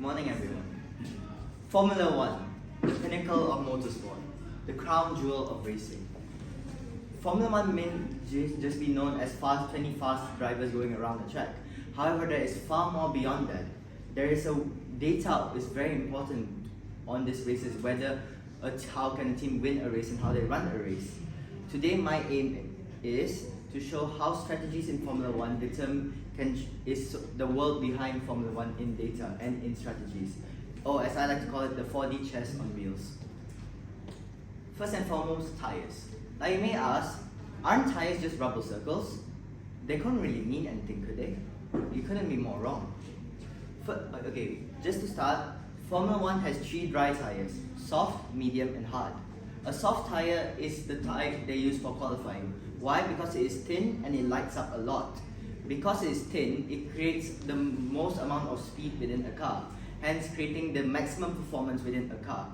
Morning everyone. Formula One, the pinnacle of motorsport, the crown jewel of racing. Formula One may just be known as 20 fast drivers going around the track. However, there is far more beyond that. There is data is very important on these races, whether how can a team win a race and how they run a race. Today my aim is to show how strategies in Formula One is the world behind Formula One in data and in strategies, or as I like to call it, the 4D chess on wheels. First and foremost, tires. Now you may ask, aren't tires just rubber circles? They couldn't really mean anything, could they? You couldn't be more wrong. Okay, just to start, Formula One has 3 dry tires: soft, medium and hard. A soft tire is the type they use for qualifying. Why? Because it is thin and it lights up a lot. Because it is thin, it creates the most amount of speed within a car, hence creating the maximum performance within a car.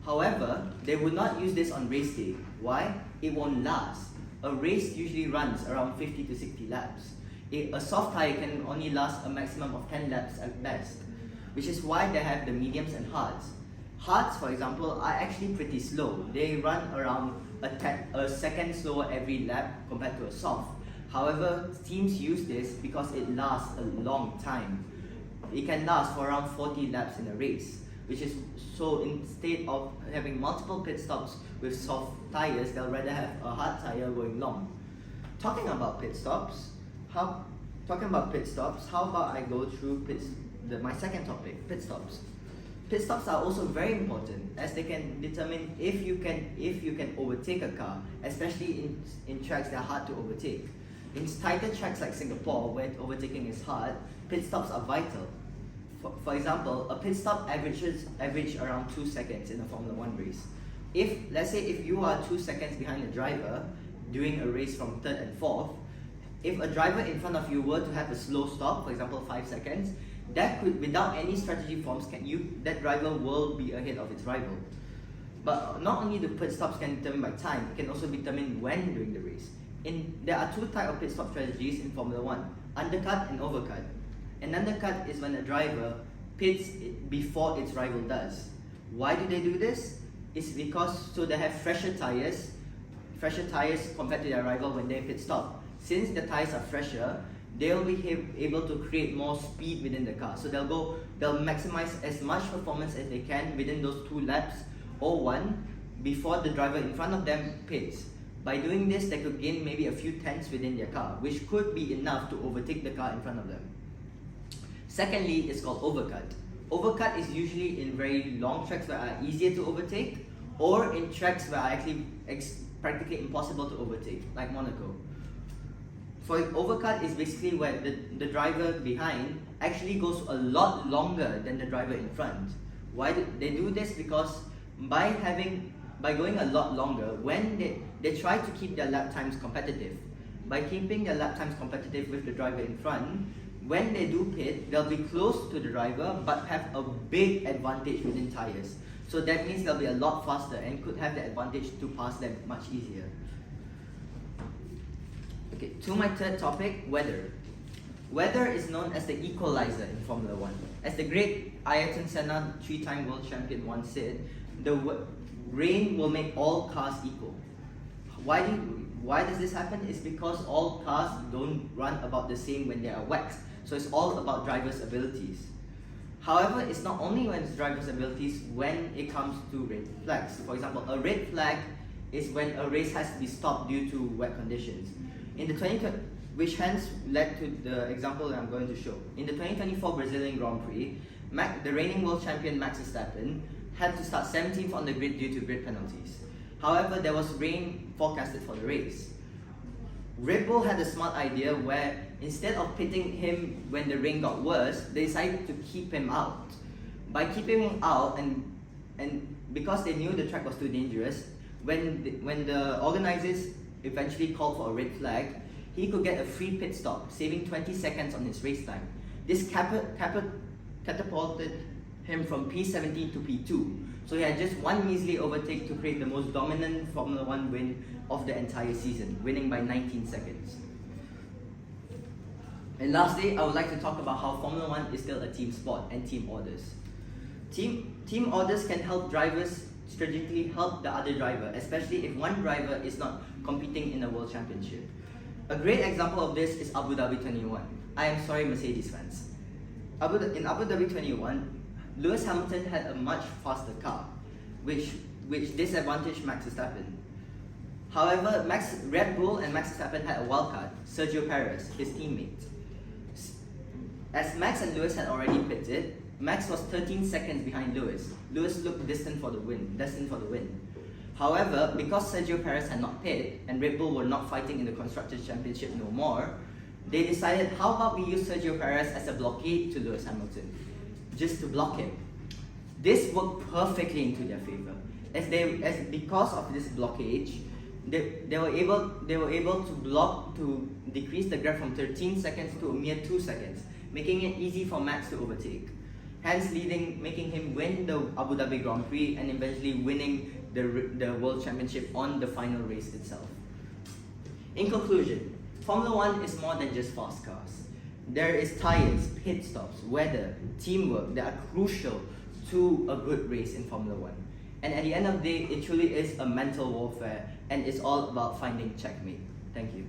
However, they would not use this on race day. Why? It won't last. A race usually runs around 50 to 60 laps. A soft tire can only last a maximum of 10 laps at best, which is why they have the mediums and hards. Hards, for example, are actually pretty slow. They run around a second slower every lap compared to a soft. However, teams use this because it lasts a long time. It can last for around 40 laps in a race, which is so instead of having multiple pit stops with soft tires, they'll rather have a hard tire going long. Talking about pit stops, how about I go through my second topic, pit stops. Pit stops are also very important as they can determine if you can overtake a car, especially in tracks that are hard to overtake. In tighter tracks like Singapore, where overtaking is hard, pit stops are vital. For example, a pit stop average around 2 seconds in a Formula One race. Let's say if you are 2 seconds behind a driver doing a race from 3rd and 4th, if a driver in front of you were to have a slow stop, for example 5 seconds, that could, without any strategy forms, that driver will be ahead of its rival. But not only the pit stops can determine by time, it can also be determined when during the race. There are 2 types of pit stop strategies in Formula One: undercut and overcut. An undercut is when a driver pits before its rival does. Why do they do this? It's because so they have fresher tires compared to their rival when they pit stop. Since the tires are fresher, they'll be able to create more speed within the car. So they'll maximize as much performance as they can within those 2 laps or 1 before the driver in front of them pits. By doing this, they could gain maybe a few tenths within their car, which could be enough to overtake the car in front of them. Secondly, it's called overcut. Overcut is usually in very long tracks that are easier to overtake, or in tracks that are actually practically impossible to overtake, like Monaco. For overcut is basically where the driver behind actually goes a lot longer than the driver in front. Why do they do this? Because by going a lot longer, when they try to keep their lap times competitive. By keeping their lap times competitive with the driver in front, when they do pit, they'll be close to the driver but have a big advantage within tires. So that means they'll be a lot faster and could have the advantage to pass them much easier. Okay, to my third topic, weather. Weather is known as the equalizer in Formula One. As the great Ayrton Senna, 3-time world champion, once said, rain will make all cars equal. Why does this happen? It's because all cars don't run about the same when they are wet. So it's all about drivers' abilities. However, it's not only when it's drivers' abilities when it comes to red flags. For example, a red flag is when a race has to be stopped due to wet conditions. Which hence led to the example that I'm going to show. In the 2024 Brazilian Grand Prix, the reigning world champion Max Verstappen had to start 17th on the grid due to grid penalties. However, there was rain forecasted for the race. Red Bull had a smart idea where instead of pitting him when the rain got worse, they decided to keep him out. By keeping him out, and because they knew the track was too dangerous, when the organizers eventually called for a red flag, he could get a free pit stop, saving 20 seconds on his race time. This catapulted him from P17 to P2. So he had just one measly overtake to create the most dominant Formula One win of the entire season, winning by 19 seconds. And lastly, I would like to talk about how Formula One is still a team sport and team orders. Team orders can help drivers strategically help the other driver, especially if one driver is not competing in a world championship. A great example of this is Abu Dhabi 21. I am sorry, Mercedes fans. In Abu Dhabi 21, Lewis Hamilton had a much faster car, which disadvantaged Max Verstappen. However, Red Bull and Max Verstappen had a wildcard, Sergio Perez, his teammate. As Max and Lewis had already pitted, Max was 13 seconds behind Lewis. Lewis looked destined for the win. However, because Sergio Perez had not pitted and Red Bull were not fighting in the Constructors' Championship no more, they decided, how about we use Sergio Perez as a blockade to Lewis Hamilton, just to block him. This worked perfectly into their favor, because of this blockage, they were able to decrease the gap from 13 seconds to a mere 2 seconds, making it easy for Max to overtake. Hence making him win the Abu Dhabi Grand Prix and eventually winning the World Championship on the final race itself. In conclusion, Formula One is more than just fast cars. There is tyres, pit stops, weather, teamwork that are crucial to a good race in Formula One. And at the end of the day, it truly is a mental warfare and it's all about finding checkmate. Thank you.